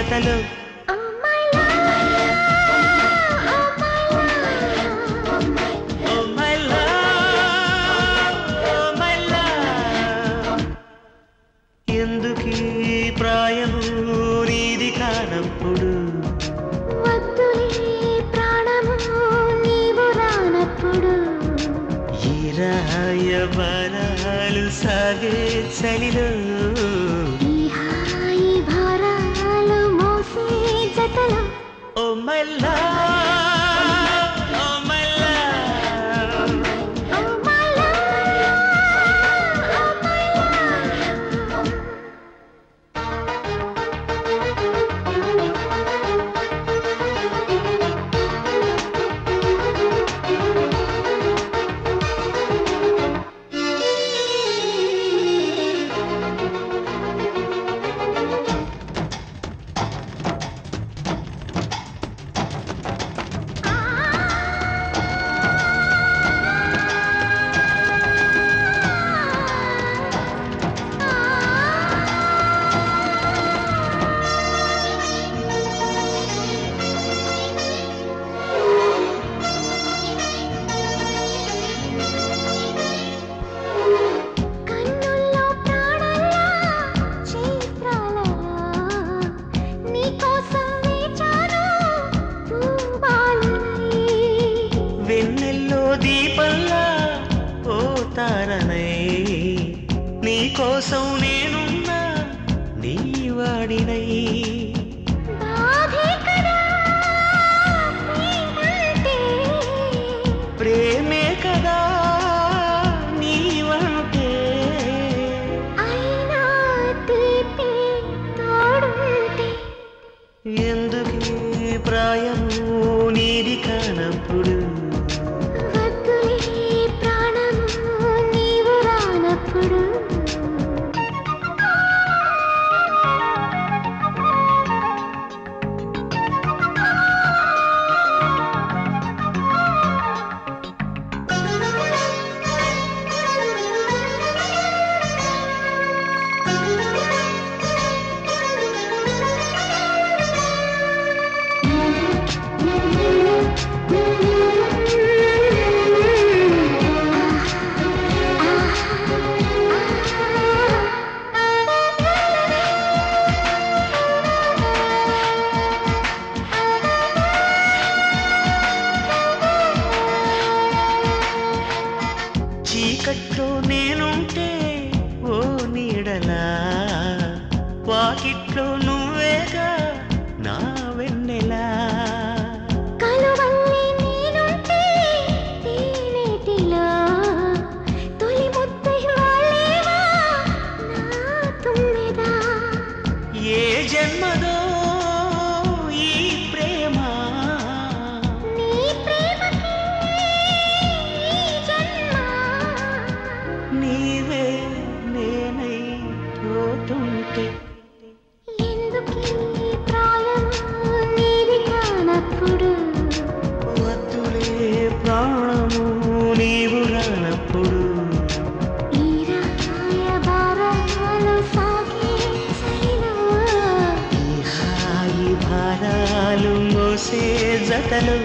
జతలో ఎందుకీ ప్రాయము నీది కానప్పుడు ప్రాణము నీవు రానప్పుడు ఈ రాయబారాలు సాగే చలిలో ఈ హాయి భారాలు మోసే జతలో oh my love oh my love oh my love oh my love వెన్నెల్లో దీపంలా ఓ తారనై నీ కోసం నేనున్నా నీ వాడినై ప్రేమే కదా నీవంటే ఎందుకీ ప్రాయము నీది కానప్పుడు ప్రాణము నీవు రానప్పుడు చీకట్లో నేనుంటే ఓ నీడలా వాకిట్లో నువ్వేగా నా వెన్నెలా కలువల్లి నేనుంటే తేనెటిలో తొలి ముద్దై వాలేవా నా తుమ్మెదా ఏ జన్మదో ఈ ప్రేమ నీ ప్రేమకి ఈ జన్మ నీవే నేనై పోతుంటే ఎందుకీ ప్రాయము నీది కానప్పుడు వద్దులే ప్రాణము నీవు రానప్పుడు ఈ రాయబారాలు సాగే చలిలో ఈ హాయి భారాలు మోసే జతలు